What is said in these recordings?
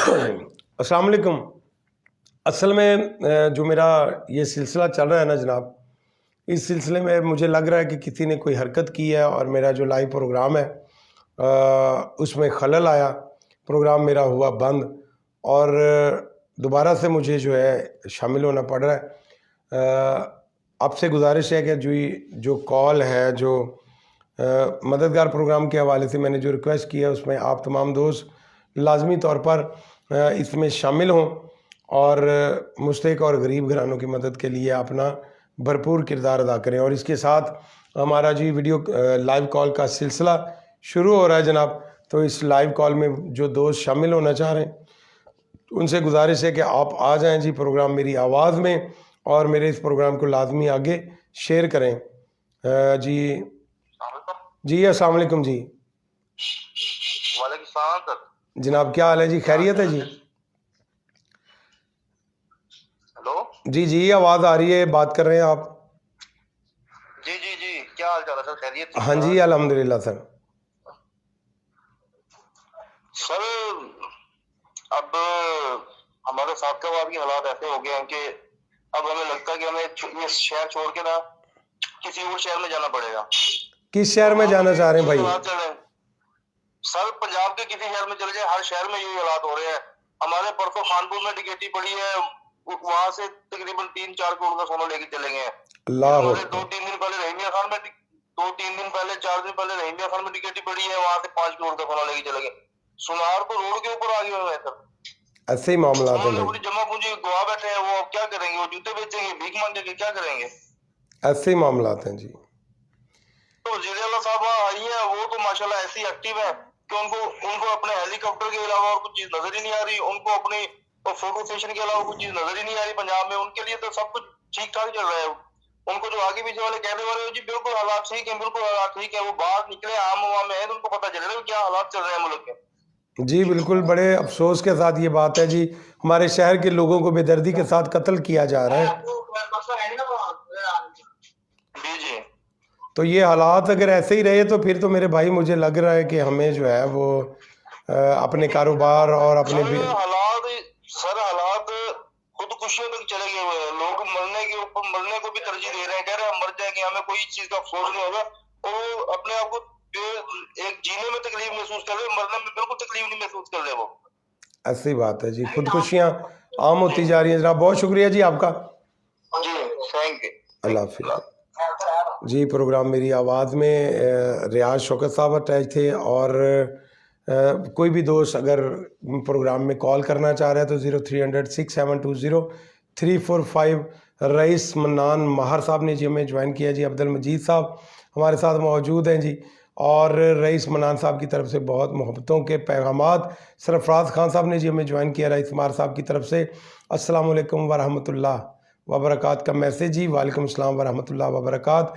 अस्सलाम वालेकुम। असल में जो मेरा ये सिलसिला चल रहा है ना जनाब, इस सिलसिले में मुझे लग रहा है कि किसी ने कोई हरकत की है और मेरा जो लाइव प्रोग्राम है उसमें खलल आया, प्रोग्राम मेरा हुआ बंद और दोबारा से मुझे जो है शामिल होना पड़ रहा है। आपसे गुजारिश है कि जो कॉल है, जो मददगार प्रोग्राम के हवाले से मैंने जो रिक्वेस्ट की है, उसमें आप तमाम दोस्त लाजमी तौर पर इसमें शामिल हों और मुस्तहिक और गरीब घरानों की मदद के लिए अपना भरपूर किरदार अदा करें। और इसके साथ हमारा जी वीडियो लाइव कॉल का सिलसिला शुरू हो रहा है जनाब। तो इस लाइव कॉल में जो दोस्त शामिल होना चाह रहे हैं उनसे गुजारिश है कि आप आ जाएं जी प्रोग्राम मेरी आवाज़ में और मेरे इस प्रोग्राम को लाजमी आगे शेयर करें। जी अस्सलाम वालेकुम जी। वालेकुम सलाम सर। जनाब क्या हाल है जी? खैरियत है जी? हेलो जी आवाज़ आ रही है, बात कर रहे हैं आप? जी, क्या हाल चाल है सर? खैरियत? हाँ जी अल्हम्दुलिल्लाह सर। सर अब हमारे साथ का आपकी हालात ऐसे हो गए हैं कि अब हमें लगता है कि हमें ये शहर छोड़ के ना किसी और शहर में जाना पड़ेगा। किस शहर में जाना चाह रहे हैं भाई? सर पंजाब के किसी शहर में चले जाए, हर शहर में यही हालात हो रहे हैं। हमारे परसों खानपुर में डकैती पड़ी है, वहां से तकरीबन 3-4 करोड़ का सोना लेके चले गए। हमारे 2-3 दिन पहले रहीमिया खान में 2-3 दिन पहले 4 दिन पहले रहीमिया खान में डकैती पड़ी है, वहां से 5 करोड़ का सोना लेके चले गए। सुनार तो रोड के ऊपर आ गए हुए हैं सर। ऐसे ही मामला है। अपनी जमा पूंजी गवा बैठे हैं, वो क्या करेंगे? वो जूते बेचेंगे, भीख मांगेंगे, क्या करेंगे? ऐसे ही मामला हैं जी। तो वज़ीर-ए-आला साहब आई है, वो तो माशाल्लाह ऐसी एक्टिव है कि उनको अपने हेलीकॉप्टर के अलावा और कुछ चीज नजर ही नहीं आ रही, उनको अपनी फोटो सेशन के अलावा कुछ चीज नजर ही नहीं आ रही पंजाब में। उनके लिए तो सब कुछ ठीक ठाक चल रहा है। उनको जो आगे पीछे वाले कहने वाले जी बिल्कुल हालात ठीक है, बिल्कुल हालात ठीक है, वो बाहर निकले आम हवा में है तो उनको पता चल रहा है क्या हालात चल रहे हैं मुल्क के। जी बिल्कुल, बड़े अफसोस के साथ ये बात है जी, हमारे शहर के लोगों को बेदर्दी के साथ कत्ल किया जा रहा है। जी तो ये हालात अगर ऐसे ही रहे तो फिर तो मेरे भाई मुझे लग रहा है कि हमें जो है वो अपने कारोबार और अपने हालात खुदकुशियों तक चले गए हुए हैं। लोग मरने को भी तरजीह दे रहे हैं, कह रहे हैं हम मर जाएंगे, हमें कोई चीज का अफसोस नहीं होगा। और वो अपने आप को एक जीने में तकलीफ महसूस कर रहे, मरने में बिल्कुल तकलीफ नहीं महसूस कर रहे। वो ऐसी बात है जी, खुदकुशियाँ आम होती जा रही हैं। जनाब बहुत शुक्रिया जी आपका जी, थैंक यू, अल्लाह हाफिज़ जी। प्रोग्राम मेरी आवाज़ में रियाज शौकत साहब अटैच थे और कोई भी दोस्त अगर प्रोग्राम में कॉल करना चाह रहा है तो 0300 6720 345। रईस मन्नान महर साहब ने जी हमें ज्वाइन किया जी। अब्दुल मजीद साहब हमारे साथ मौजूद हैं जी। और रईस मन्नान साहब की तरफ से बहुत मोहब्बतों के पैगामात। सरफराज खान साहब ने जी हमें ज्वाइन किया रईस मार साहब की तरफ से। अस्सलाम वालेकुम वरहमतुल्लाह वबरकात का मैसेज जी। वालेकुम अस्सलाम वरहमतुल्लाह वबरकात।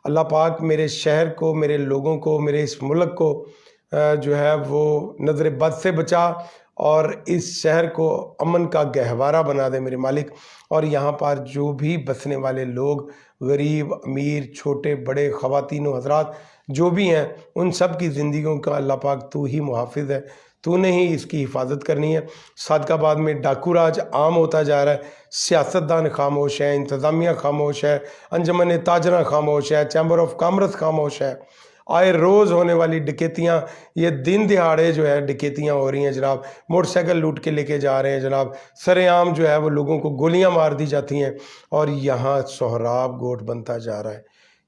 अल्लाह पाक मेरे शहर को, मेरे लोगों को, मेरे इस मुल्क को जो है वो नज़र बद से बचा और इस शहर को अमन का गहवारा बना दे मेरे मालिक। और यहाँ पर जो भी बसने वाले लोग, गरीब अमीर, छोटे बड़े, ख़वातीन व हज़रात जो भी हैं, उन सब की ज़िंदगियों का अल्लाह पाक तू ही मुहाफ़िज़ है, तूने ही इसकी हिफाजत करनी है। सादकाबाद में डाकू राज आम होता जा रहा है, सियासतदान खामोश है, इंतज़ामिया खामोश है, अंजमन ताजरा खामोश है, चैम्बर ऑफ कॉमर्स खामोश है। आए रोज़ होने वाली डकैतियाँ, ये दिन दिहाड़े जो है डकैतियाँ हो रही हैं जनाब। मोटरसाइकिल लूट के लेके जा रहे हैं जनाब, सरेआम जो है वो लोगों को गोलियां मार दी जाती हैं। और यहाँ सोहराब गोट बनता जा रहा है,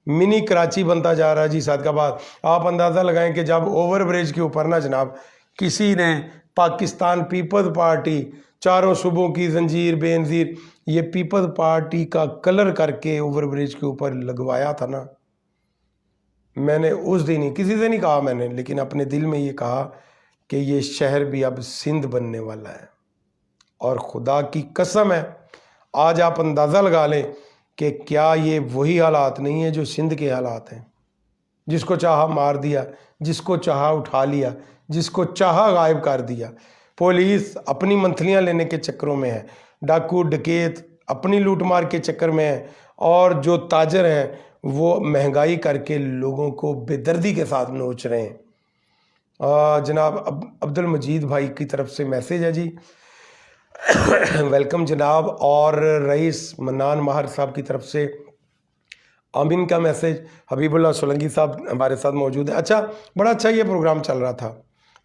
मिनी कराची बनता जा रहा है जी सादकाबाद। आप अंदाज़ा लगाएं कि जब ओवर ब्रिज के ऊपर ना जनाब किसी ने पाकिस्तान पीपल्स पार्टी, चारों सूबों की जंजीर बेनज़ीर, ये पीपल्स पार्टी का कलर करके ओवर ब्रिज के ऊपर लगवाया था ना, मैंने उस दिन ही किसी से नहीं कहा मैंने, लेकिन अपने दिल में ये कहा कि ये शहर भी अब सिंध बनने वाला है। और खुदा की कसम है, आज आप अंदाज़ा लगा लें कि क्या ये वही हालात नहीं है जो सिंध के हालात हैं। जिसको चाहा मार दिया, जिसको चाहा उठा लिया, जिसको चाहा गायब कर दिया। पुलिस अपनी मंथलियाँ लेने के चक्करों में है, डाकू डकैत अपनी लूट मार के चक्कर में है, और जो ताजर हैं वो महंगाई करके लोगों को बेदर्दी के साथ नोच रहे हैं। जनाब अब्दुल मजीद भाई की तरफ से मैसेज है जी, वेलकम जनाब। और रईस मन्नान माहर साहब की तरफ से आमीन का मैसेज। हबीबुल्लाह सोलंकी साहब हमारे साथ मौजूद है। अच्छा, बड़ा अच्छा ये प्रोग्राम चल रहा था,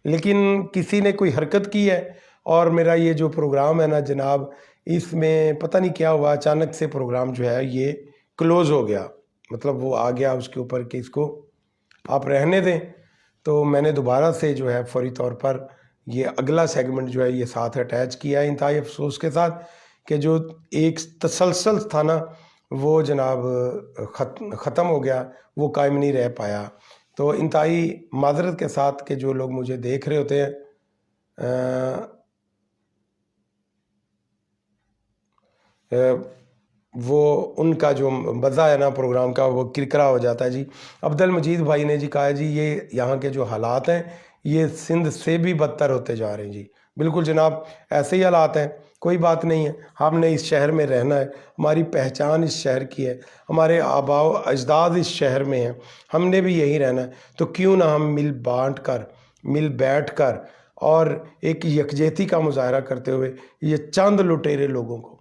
लेकिन किसी ने कोई हरकत की है और मेरा ये जो प्रोग्राम है ना जनाब, इसमें पता नहीं क्या हुआ, अचानक से प्रोग्राम जो है ये क्लोज़ हो गया। मतलब वो आ गया उसके ऊपर कि इसको आप रहने दें, तो मैंने दोबारा से जो है फौरी तौर पर ये अगला सेगमेंट जो है ये साथ अटैच किया है, इंतहाई अफसोस के साथ कि जो एक तसलसल था ना वो जनाब ख़त्म हो गया, वो कायम नहीं रह पाया। तो इंतहाई माजरत के साथ कि जो लोग मुझे देख रहे होते हैं वो उनका जो मज़ा है ना प्रोग्राम का वो किरकिरा हो जाता है जी। अब्दुल मजीद भाई ने जी कहा है जी ये यहाँ के जो हालात हैं ये सिंध से भी बदतर होते जा रहे हैं जी। बिल्कुल जनाब, ऐसे ही हालात हैं, कोई बात नहीं है, हमने इस शहर में रहना है, हमारी पहचान इस शहर की है, हमारे आबाओ अजदाद इस शहर में हैं, हमने भी यही रहना है। तो क्यों ना हम मिल बैठ कर और एक यकजहती का मुजाहरा करते हुए ये चंद लुटेरे लोगों को,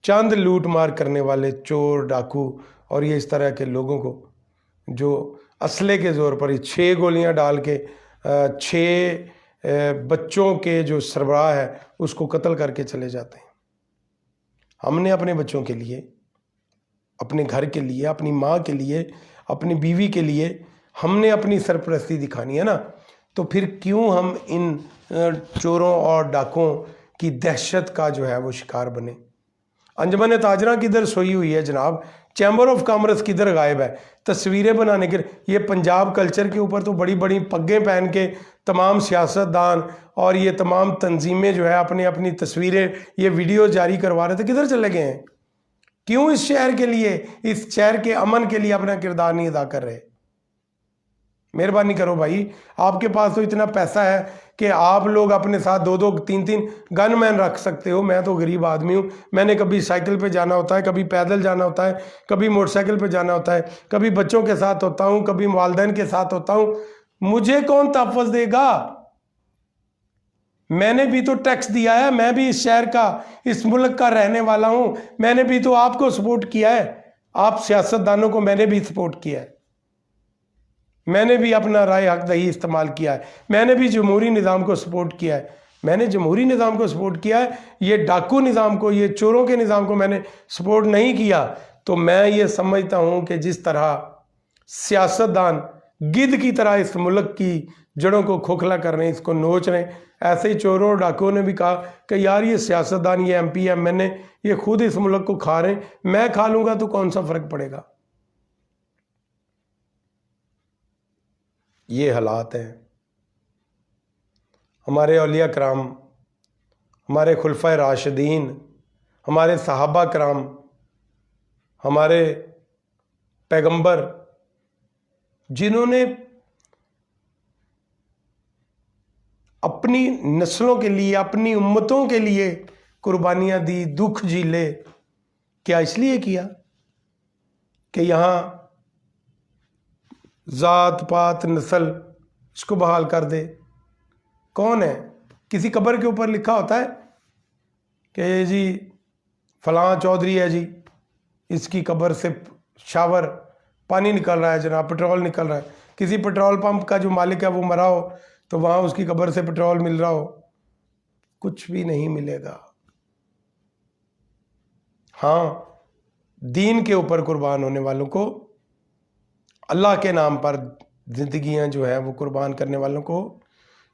चंद लूट मार करने वाले चोर डाकू और ये इस तरह के लोगों को जो असले के ज़ोर पर 6 गोलियां डाल के 6 बच्चों के जो सरबराह है उसको कत्ल करके चले जाते हैं। हमने अपने बच्चों के लिए, अपने घर के लिए, अपनी माँ के लिए, अपनी बीवी के लिए हमने अपनी सरपरस्ती दिखानी है ना, तो फिर क्यों हम इन चोरों और डाकुओं की दहशत का जो है वो शिकार बने। अंजमन ताजरा किधर सोई हुई है जनाब, चैम्बर ऑफ कॉमर्स किधर गायब है तस्वीरें बनाने के। ये पंजाब कल्चर के ऊपर तो बड़ी बड़ी पग्गें पहन के तमाम सियासतदान और ये तमाम तंजीमें जो है अपनी अपनी तस्वीरें, ये वीडियो जारी करवा रहे थे, किधर चले गए हैं? क्यों इस शहर के लिए, इस शहर के अमन के लिए अपना किरदार नहीं अदा कर रहे? मेहरबानी करो भाई, आपके पास तो इतना पैसा है कि आप लोग अपने साथ 2-2 3-3 गनमैन रख सकते हो। मैं तो गरीब आदमी हूँ, मैंने कभी साइकिल पे जाना होता है, कभी पैदल जाना होता है, कभी मोटरसाइकिल पे जाना होता है, कभी बच्चों के साथ होता हूँ, कभी वालिदैन के साथ होता हूँ। मुझे कौन तहफ़्फ़ुज़ देगा? मैंने भी तो टैक्स दिया है, मैं भी इस शहर का, इस मुल्क का रहने वाला हूँ, मैंने भी तो आपको सपोर्ट किया है, आप सियासतदानों को मैंने भी सपोर्ट किया है, मैंने भी अपना राय हक दही इस्तेमाल किया है, मैंने भी जमहूरी निज़ाम को सपोर्ट किया है, मैंने जमहूरी निज़ाम को सपोर्ट किया है, ये डाकू निज़ाम को, ये चोरों के निज़ाम को मैंने सपोर्ट नहीं किया। तो मैं ये समझता हूँ कि जिस तरह सियासतदान गिद्ध की तरह इस मुल्क की जड़ों को खोखला कर रहे हैं, इसको नोच रहे हैं, ऐसे ही चोरों और डाकुओं ने भी कहा कि यार ये सियासतदान, ये MP MNA ये खुद इस मुल्क को खा रहे हैं, मैं खा लूँगा तो कौन सा फ़र्क पड़ेगा। ये हालात हैं। हमारे औलिया कराम, हमारे खुलफाए राशिदीन, हमारे सहाबा कराम, हमारे पैगंबर, जिन्होंने अपनी नस्लों के लिए, अपनी उम्मतों के लिए कुर्बानियाँ दी, दुख झीले, क्या इसलिए किया कि यहाँ ज़ात पात नस्ल इसको बहाल कर दे? कौन है? किसी कब्र के ऊपर लिखा होता है कि जी फलां चौधरी है जी, इसकी कब्र से शावर पानी निकल रहा है जनाब, पेट्रोल निकल रहा है। किसी पेट्रोल पंप का जो मालिक है वो मरा हो तो वहाँ उसकी कब्र से पेट्रोल मिल रहा हो, कुछ भी नहीं मिलेगा। हाँ, दीन के ऊपर कुर्बान होने वालों को, अल्लाह के नाम पर ज़िंदगियाँ जो है वो कुर्बान करने वालों को,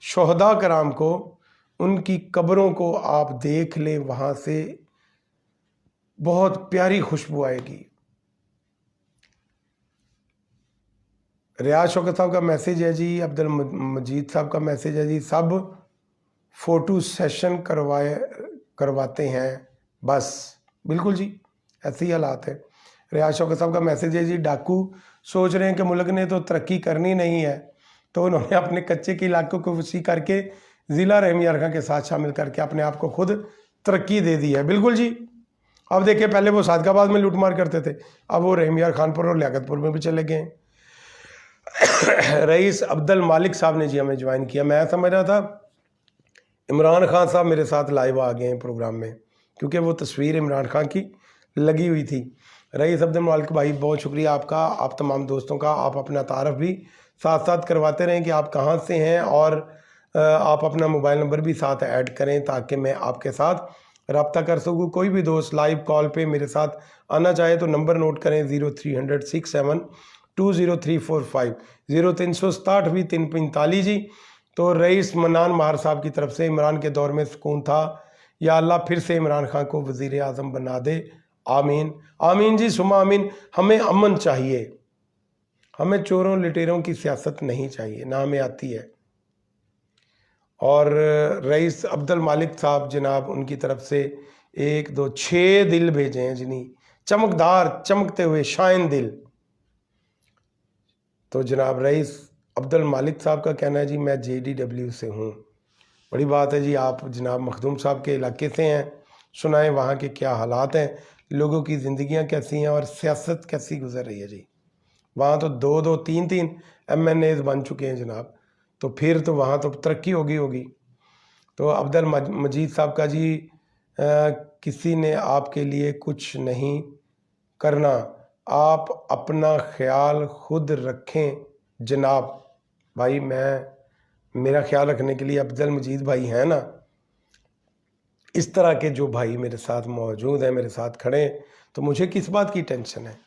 शोहदा कराम को, उनकी कब्रों को आप देख लें, वहाँ से बहुत प्यारी खुशबू आएगी। रियाज शौकत साहब का मैसेज है जी, अब्दुल मजीद साहब का मैसेज है जी, सब फ़ोटो सेशन करवाते हैं बस। बिल्कुल जी, ऐसे ही हालात है। रियाज शौकत साहब का मैसेज है जी, डाकू सोच रहे हैं कि मुल्क ने तो तरक्की करनी नहीं है, तो उन्होंने अपने कच्चे के इलाकों को वसी करके ज़िला रहम यार खां के साथ शामिल करके अपने आप को खुद तरक्की दे दी है। बिल्कुल जी, अब देखिए, पहले वो सादकाबाद में लूटमार करते थे, अब वो रहम यार खानपुर और लियाकतपुर में भी चले गए। रईस अब्दुल मालिक साहब ने जी हमें ज्वाइन किया। मैं समझ रहा था इमरान खान साहब मेरे साथ लाइव आ गए हैं प्रोग्राम में, क्योंकि वो तस्वीर इमरान खान की लगी हुई थी। रईस अब्दुल मालिक भाई बहुत शुक्रिया आपका, आप तमाम दोस्तों का। आप अपना तारफ़ भी साथ साथ करवाते रहें कि आप कहाँ से हैं, और आप अपना मोबाइल नंबर भी साथ ऐड करें ताकि मैं आपके साथ रब्ता कर सकूँ। कोई भी दोस्त लाइव कॉल पे मेरे साथ आना चाहे तो नंबर नोट करें 0367200345 0367 भी 345 जी। तो रईस मन्नान महार साहब की तरफ से इमरान के दौर में सुकून था, या अल्लाह फिर से इमरान खान को वज़ीर आज़म बना दे, आमीन आमीन जी सुमा आमीन। हमें अमन चाहिए, हमें चोरों लुटेरों की सियासत नहीं चाहिए, ना हमें आती है। और रईस अब्दुल मालिक साहब जनाब, उनकी तरफ से 1 2 6 दिल भेजे हैं जिन्हीं, चमकदार चमकते हुए शाइन दिल। तो जनाब रईस अब्दुल मालिक साहब का कहना है जी मैं JDW से हूँ। बड़ी बात है जी, आप जनाब मखदूम साहब के इलाके से हैं। सुनाएं वहाँ के क्या हालात हैं, लोगों की ज़िंदगियाँ कैसी हैं और सियासत कैसी गुजर रही है जी। वहाँ तो 2 3 MNAs बन चुके हैं जनाब, तो फिर तो वहाँ तो तरक्की होगी। तो अब्दुल मजीद साहब का जी किसी ने आपके लिए कुछ नहीं करना, आप अपना ख्याल खुद रखें जनाब। भाई मेरा ख्याल रखने के लिए अब्दुल मजीद भाई हैं ना। इस तरह के जो भाई मेरे साथ मौजूद हैं, मेरे साथ खड़े हैं, तो मुझे किस बात की टेंशन है।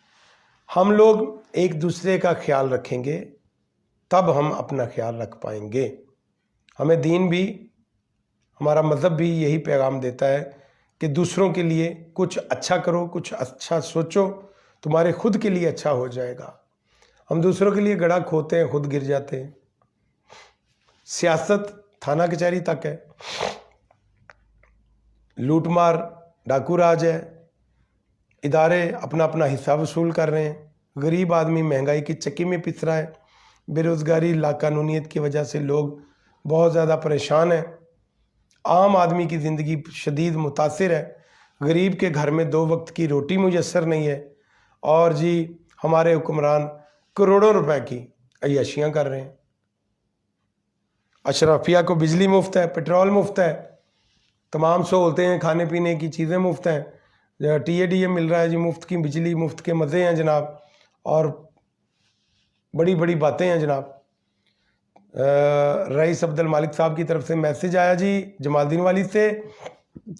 हम लोग एक दूसरे का ख्याल रखेंगे तब हम अपना ख्याल रख पाएंगे। हमें दीन भी, हमारा मज़हब भी यही पैगाम देता है कि दूसरों के लिए कुछ अच्छा करो, कुछ अच्छा सोचो, तुम्हारे खुद के लिए अच्छा हो जाएगा। हम दूसरों के लिए गड़ा खोते हैं, खुद गिर जाते हैं। सियासत थाना कचहरी तक है, लूटमार डाकू राज है, इदारे अपना अपना हिस्सा वसूल कर रहे हैं, गरीब आदमी महंगाई की चक्की में पिस रहा है, बेरोज़गारी लाकानूनियत की वजह से लोग बहुत ज़्यादा परेशान हैं, आम आदमी की ज़िंदगी शदीद मुतासिर है, गरीब के घर में 2 वक्त की रोटी मुयस्सर नहीं है, और जी हमारे हुक्मरान करोड़ों रुपए की अय्याशियाँ कर रहे हैं। अशराफिया को बिजली मुफ्त है, पेट्रोल मुफ्त है, तमाम सहूलतें हैं, खाने पीने की चीज़ें मुफ्त हैं, TADA मिल रहा है जी, मुफ्त की बिजली, मुफ्त के मज़े हैं जनाब, और बड़ी बड़ी बातें हैं जनाब। रईस अब्दुल मालिक साहब की तरफ से मैसेज आया जी जमालदीन वाली से,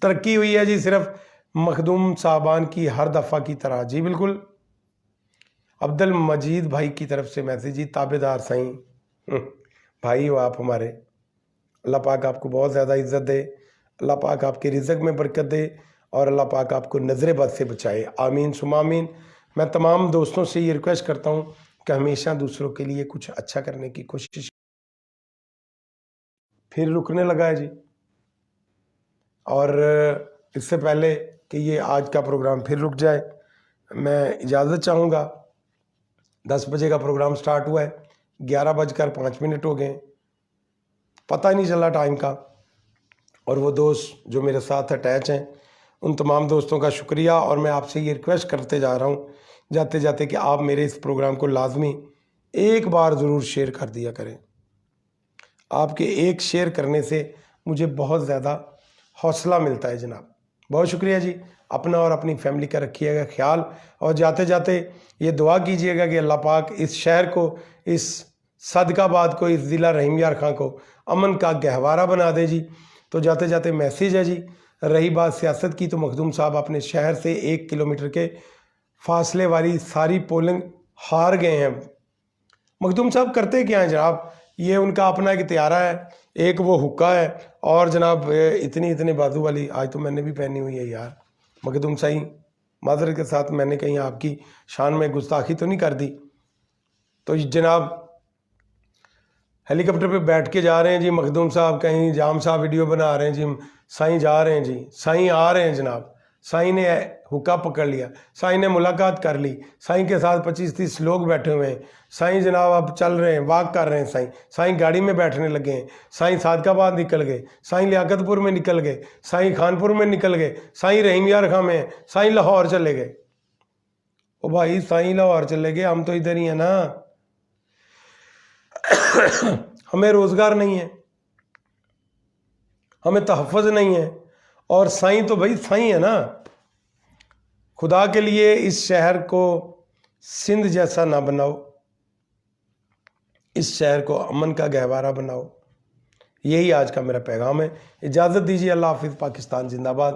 तरक्की हुई है जी सिर्फ मखदूम साहबान की हर दफ़ा की तरह। जी बिल्कुल। अब्दुल मजीद भाई की तरफ से मैसेज जी, ताबेदार साईं भाई हो आप हमारे, अल्लाह पाक आपको बहुत ज़्यादा इज़्ज़त दे, अल्लाह पाक आपके रिज़्क़ में बरकत दे, और अल्लाह पाक आपको नज़र बद से बचाए, आमीन सुमा आमीन। मैं तमाम दोस्तों से ये रिक्वेस्ट करता हूँ कि हमेशा दूसरों के लिए कुछ अच्छा करने की कोशिश। फिर रुकने लगा है जी, और इससे पहले कि ये आज का प्रोग्राम फिर रुक जाए, मैं इजाज़त चाहूँगा। 10 बजे का प्रोग्राम स्टार्ट हुआ है, 11:05 हो गए, पता ही नहीं चला टाइम का। और वो दोस्त जो मेरे साथ अटैच हैं, उन तमाम दोस्तों का शुक्रिया, और मैं आपसे ये रिक्वेस्ट करते जा रहा हूँ जाते जाते कि आप मेरे इस प्रोग्राम को लाजमी एक बार ज़रूर शेयर कर दिया करें। आपके एक शेयर करने से मुझे बहुत ज़्यादा हौसला मिलता है जनाब। बहुत शुक्रिया जी। अपना और अपनी फैमिली का रखिएगा ख्याल, और जाते जाते ये दुआ कीजिएगा कि अल्लाह पाक इस शहर को, इस सदकाबाद को, इस ज़िला रहीम यार खां को अमन का गहवारा बना दे जी। तो जाते जाते मैसेज है जी। रही बात सियासत की, तो मखदूम साहब अपने शहर से 1 किलोमीटर के फासले वाली सारी पोलिंग हार गए हैं। मखदूम साहब करते क्या हैं जनाब, ये उनका अपना एक त्यारा है, एक वो हुक्का है, और जनाब इतनी बाजू वाली आज तो मैंने भी पहनी हुई है यार। मखदूम साई माजरत के साथ, मैंने कहीं आपकी शान में गुस्ताखी तो नहीं कर दी। तो जनाब हेलीकॉप्टर पे बैठ के जा रहे हैं जी मखदूम साहब, कहीं जाम साहब वीडियो बना रहे हैं जी, साईं जा रहे हैं जी, साईं आ रहे हैं जनाब। साईं ने हुक्का पकड़ लिया, साईं ने मुलाकात कर ली, साईं के साथ 25-30 लोग बैठे हुए हैं। साईं जनाब अब चल रहे हैं, वॉक कर रहे हैं। साईं गाड़ी में बैठने लगे हैं। साईं सादकाबाद निकल गए, साईं लियाकतपुर में निकल गए, साईं खानपुर में निकल गए, साईं रहीम यार खां में, साईं लाहौर चले गए। ओ भाई साईं लाहौर चले गए, हम तो इधर ही हैं ना। ہمیں روزگار نہیں ہے, ہمیں تحفظ نہیں ہے, اور سائیں تو بھائی سائیں ہے نا. خدا کے لیے اس شہر کو سندھ جیسا نہ بناؤ, اس شہر کو امن کا گہوارہ بناؤ. یہی آج کا میرا پیغام ہے. اجازت دیجیے, اللہ حافظ. پاکستان زندہ باد.